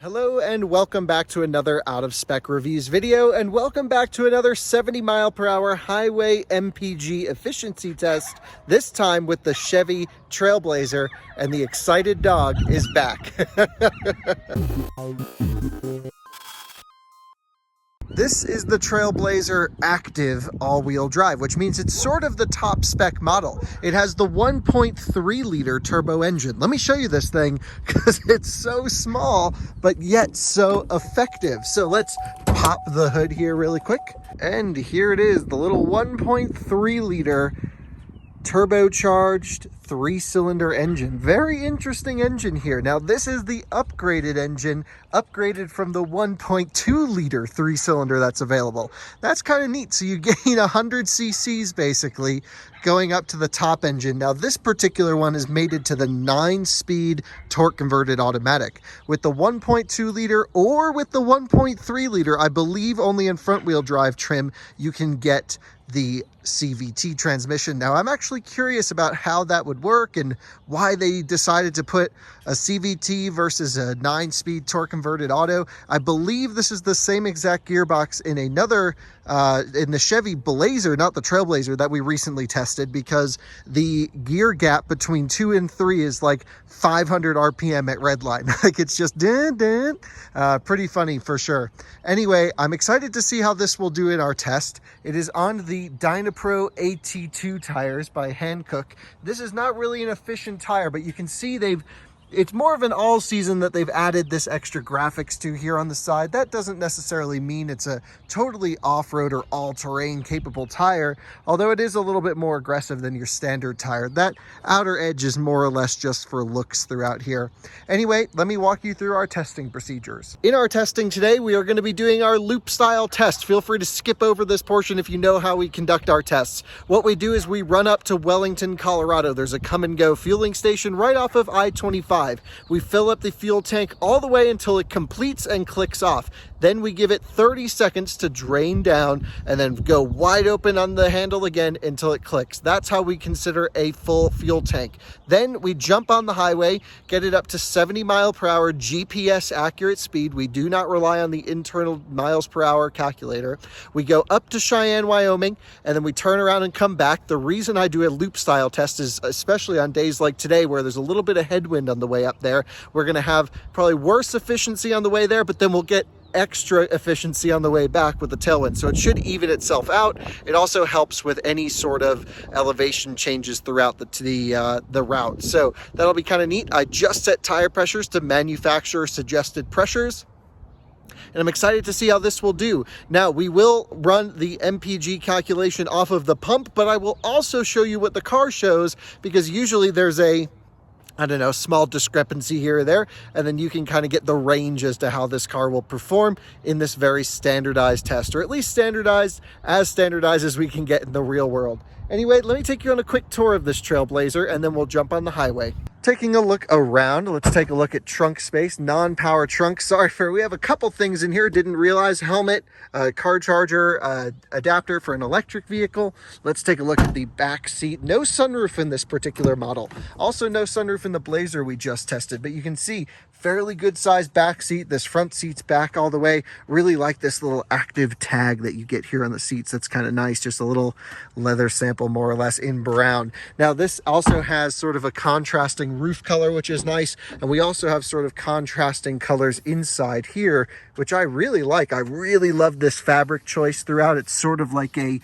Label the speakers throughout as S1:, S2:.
S1: Hello and welcome back to another Out of Spec Reviews video, and welcome back to another 70 mile per hour highway MPG efficiency test, this time with the Chevy Trailblazer, and the excited dog is back. This is the Trailblazer Active all-wheel drive, which means it's sort of the top spec model. It has the 1.3 liter turbo engine. Let me show you this thing because it's so small, but yet so effective. So let's pop the hood here really quick. And here it is, the little 1.3 liter turbocharged 3-cylinder engine. Very interesting engine here. Now this is the upgraded engine, upgraded from the 1.2 liter 3-cylinder that's available. That's kind of neat. So you gain 100 cc's basically going up to the top engine. Now this particular one is mated to the 9-speed torque converted automatic. With the 1.2 liter or with the 1.3 liter, I believe only in front wheel drive trim you can get the CVT transmission. Now I'm actually curious about how that would work and why they decided to put a CVT versus a 9-speed torque converted auto. I believe this is the same exact gearbox in another in the Chevy Blazer, not the Trailblazer, that we recently tested, because the gear gap between 2 and 3 is like 500 RPM at redline. Like it's just pretty funny for sure. Anyway, I'm excited to see how this will do in our test. It is on the Dynapro AT2 tires by Hankook. This is not really an efficient tire, but you can see it's more of an all-season that they've added this extra graphics to here on the side. That doesn't necessarily mean it's a totally off-road or all-terrain capable tire, although it is a little bit more aggressive than your standard tire. That outer edge is more or less just for looks throughout here. Anyway, let me walk you through our testing procedures. In our testing today, we are going to be doing our loop-style test. Feel free to skip over this portion if you know how we conduct our tests. What we do is we run up to Wellington, Colorado. There's a come-and-go fueling station right off of I-25. We fill up the fuel tank all the way until it completes and clicks off. Then we give it 30 seconds to drain down and then go wide open on the handle again until it clicks. That's how we consider a full fuel tank. Then we jump on the highway, get it up to 70 mile per hour GPS accurate speed. We do not rely on the internal miles per hour calculator. We go up to Cheyenne, Wyoming, and then we turn around and come back. The reason I do a loop style test is especially on days like today where there's a little bit of headwind on the way up there. We're going to have probably worse efficiency on the way there, but then we'll get extra efficiency on the way back with the tailwind. So it should even itself out. It also helps with any sort of elevation changes throughout the route. So that'll be kind of neat. I just set tire pressures to manufacturer suggested pressures, and I'm excited to see how this will do. Now, we will run the MPG calculation off of the pump, but I will also show you what the car shows, because usually there's a small discrepancy here or there, and then you can kind of get the range as to how this car will perform in this very standardized test, or at least standardized as we can get in the real world. Anyway, let me take you on a quick tour of this Trailblazer, and then we'll jump on the highway. Taking a look around, let's take a look at trunk space, non-power trunk. We have a couple things in here. Didn't realize helmet, car charger, adapter for an electric vehicle. Let's take a look at the back seat. No sunroof in this particular model. Also no sunroof in the Blazer we just tested, but you can see fairly good sized back seat. This front seat's back all the way. Really like this little active tag that you get here on the seats. That's kind of nice. Just a little leather sample, more or less, in brown. Now this also has sort of a contrasting roof color, which is nice. And we also have sort of contrasting colors inside here, which I really like. I really love this fabric choice throughout. It's sort of like a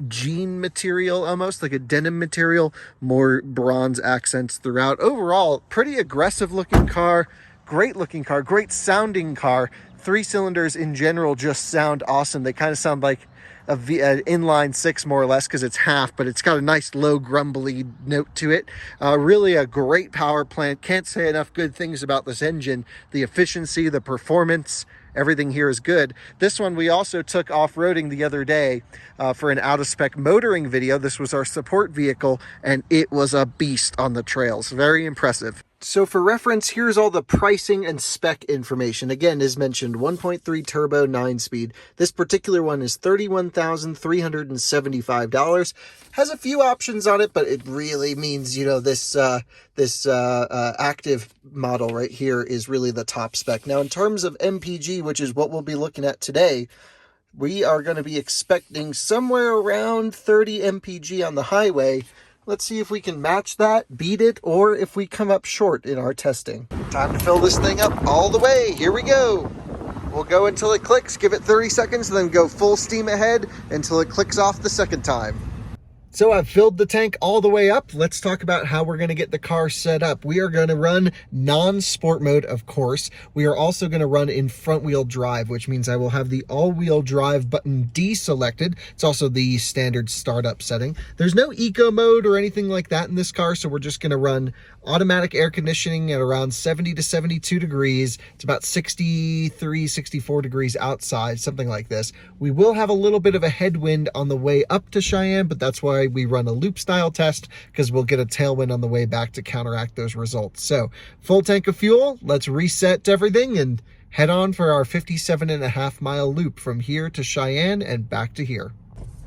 S1: jean material, almost like a denim material, more bronze accents throughout. Overall, pretty aggressive looking car, great looking car, great sounding car. 3 cylinders in general just sound awesome. They kind of sound like an inline 6 more or less, because it's half, but it's got a nice low grumbly note to it. Really a great power plant. Can't say enough good things about this engine. The efficiency, the performance, everything here is good. This one we also took off-roading the other day for an out-of-spec motoring video. This was our support vehicle, and it was a beast on the trails. Very impressive. So for reference, here's all the pricing and spec information. Again, as mentioned, 1.3 turbo, 9-speed. This particular one is $31,375. Has a few options on it, but it really means, you know, this active model right here is really the top spec. Now, in terms of MPG, which is what we'll be looking at today, we are going to be expecting somewhere around 30 MPG on the highway. Let's see if we can match that, beat it, or if we come up short in our testing. Time to fill this thing up all the way. Here we go. We'll go until it clicks, give it 30 seconds, and then go full steam ahead until it clicks off the second time. So I've filled the tank all the way up. Let's talk about how we're going to get the car set up. We are going to run non-sport mode, of course. We are also going to run in front wheel drive, which means I will have the all-wheel drive button deselected. It's also the standard startup setting. There's no eco mode or anything like that in this car, so we're just going to run automatic air conditioning at around 70 to 72 degrees. It's about 63, 64 degrees outside, something like this. We will have a little bit of a headwind on the way up to Cheyenne, but that's why we run a loop style test, because we'll get a tailwind on the way back to counteract those results. So full tank of fuel, let's reset everything and head on for our 57.5-mile loop from here to Cheyenne and back to here.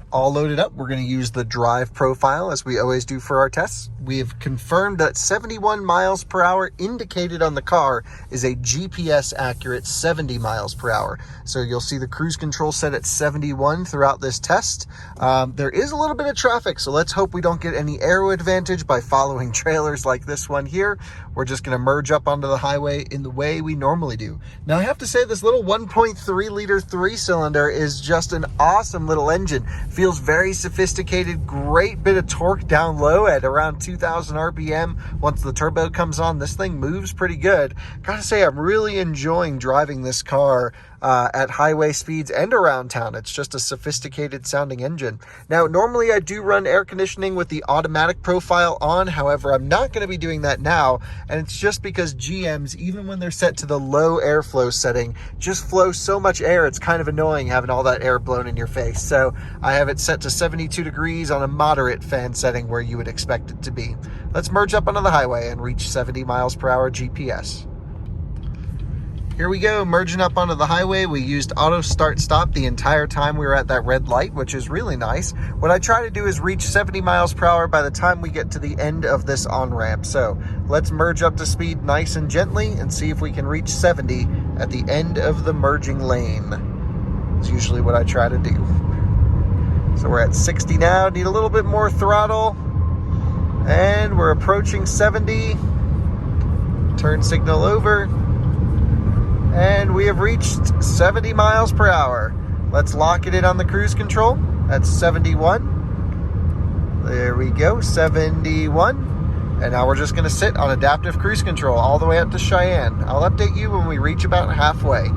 S1: All loaded up, we're going to use the drive profile as we always do for our tests. We have confirmed that 71 miles per hour indicated on the car is a GPS accurate 70 miles per hour. So you'll see the cruise control set at 71 throughout this test. There is a little bit of traffic, so let's hope we don't get any aero advantage by following trailers like this one here. We're just going to merge up onto the highway in the way we normally do. Now I have to say, this little 1.3 liter 3-cylinder is just an awesome little engine. Feels very sophisticated, great bit of torque down low at around 2,000 RPM. Once the turbo comes on, this thing moves pretty good. Gotta say, I'm really enjoying driving this car at highway speeds and around town. It's just a sophisticated sounding engine. Now, normally I do run air conditioning with the automatic profile on. However, I'm not going to be doing that now. And it's just because GMs, even when they're set to the low airflow setting, just flow so much air. It's kind of annoying having all that air blown in your face. So I have it set to 72 degrees on a moderate fan setting where you would expect it to be. Let's merge up onto the highway and reach 70 miles per hour GPS. Here we go, merging up onto the highway. We used auto start stop the entire time we were at that red light, which is really nice. What I try to do is reach 70 miles per hour by the time we get to the end of this on-ramp. So let's merge up to speed nice and gently and see if we can reach 70 at the end of the merging lane. It's usually what I try to do. So we're at 60 now, need a little bit more throttle. And we're approaching 70. Turn signal over. And we have reached 70 miles per hour. Let's lock it in on the cruise control at 71. There we go, 71. And now we're just gonna sit on adaptive cruise control all the way up to Cheyenne. I'll update you when we reach about halfway.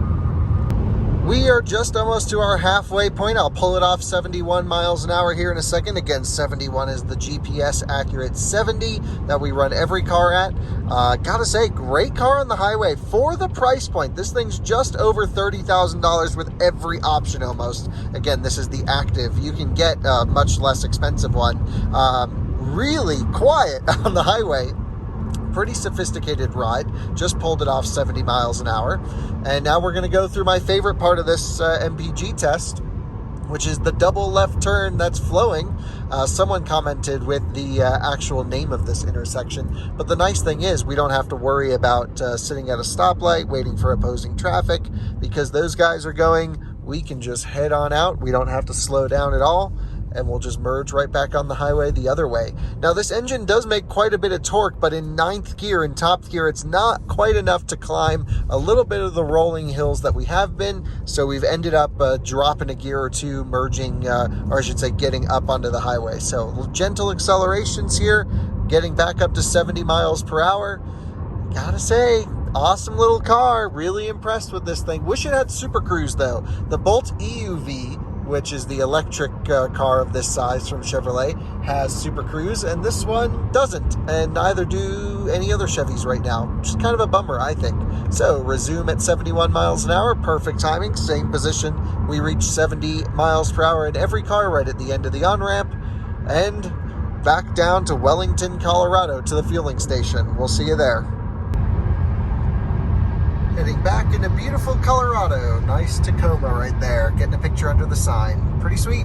S1: We are just almost to our halfway point. I'll pull it off 71 miles an hour here in a second. Again, 71 is the GPS accurate 70 that we run every car at. Gotta say, great car on the highway for the price point. This thing's just over $30,000 with every option almost. Again, this is the active. You can get a much less expensive one. Really quiet on the highway. Pretty sophisticated ride. Just pulled it off 70 miles an hour. And now we're going to go through my favorite part of this MPG test, which is the double left turn that's flowing. Someone commented with the actual name of this intersection. But the nice thing is we don't have to worry about sitting at a stoplight waiting for opposing traffic, because those guys are going. We can just head on out. We don't have to slow down at all. And we'll just merge right back on the highway the other way. Now, this engine does make quite a bit of torque, but in 9th gear, in top gear, it's not quite enough to climb a little bit of the rolling hills that we have been. So we've ended up dropping a gear or two, merging, or I should say getting up onto the highway. So gentle accelerations here, getting back up to 70 miles per hour. Gotta say, awesome little car. Really impressed with this thing. Wish it had Super Cruise though. The Bolt EUV, which is the electric car of this size from Chevrolet, has Super Cruise, and this one doesn't, and neither do any other Chevys right now, which is kind of a bummer, I think. So resume at 71 miles an hour, perfect timing, same position. We reach 70 miles per hour in every car right at the end of the on-ramp, and back down to Wellington, Colorado, to the fueling station. We'll see you there. Heading back into beautiful Colorado. Nice Tacoma right there. Getting a picture under the sign. Pretty sweet.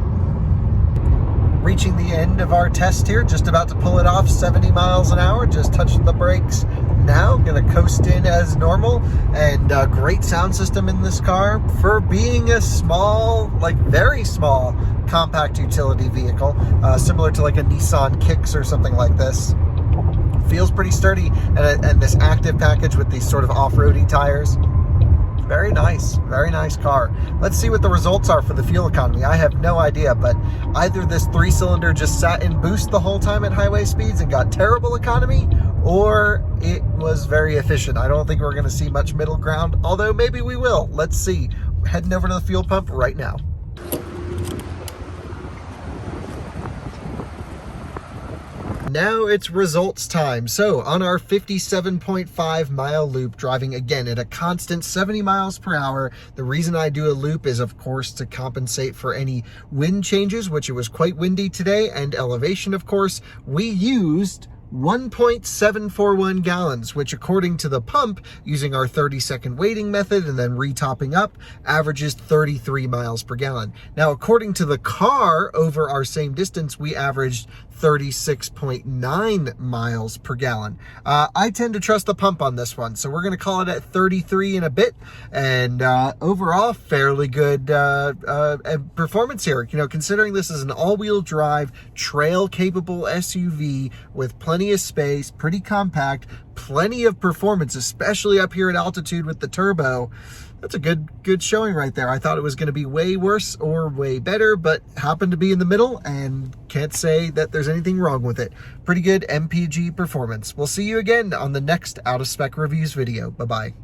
S1: Reaching the end of our test here. Just about to pull it off. 70 miles an hour. Just touching the brakes now. Gonna coast in as normal. And great sound system in this car for being a small, like very small, compact utility vehicle. Similar to like a Nissan Kicks or something like this. Feels pretty sturdy, and this active package with these sort of off-roady tires. Very nice car. Let's see what the results are for the fuel economy. I have no idea, but either this 3-cylinder just sat in boost the whole time at highway speeds and got terrible economy, or it was very efficient. I don't think we're going to see much middle ground, although maybe we will. Let's see. Heading over to the fuel pump right now. Now it's results time. So on our 57.5 mile loop, driving again at a constant 70 miles per hour. The reason I do a loop is of course to compensate for any wind changes, which it was quite windy today, and elevation of course. We used 1.741 gallons, which according to the pump, using our 30-second waiting method and then retopping up, averages 33 miles per gallon. Now, according to the car, over our same distance, we averaged 36.9 miles per gallon. I tend to trust the pump on this one, so we're going to call it at 33 in a bit, and overall, fairly good performance here. You know, considering this is an all-wheel drive, trail-capable SUV with plenty of space, pretty compact, plenty of performance, especially up here at altitude with the turbo. That's a good showing right there. I thought it was going to be way worse or way better, but happened to be in the middle, and can't say that there's anything wrong with it. Pretty good MPG performance. We'll see you again on the next Out of Spec Reviews video. Bye-bye.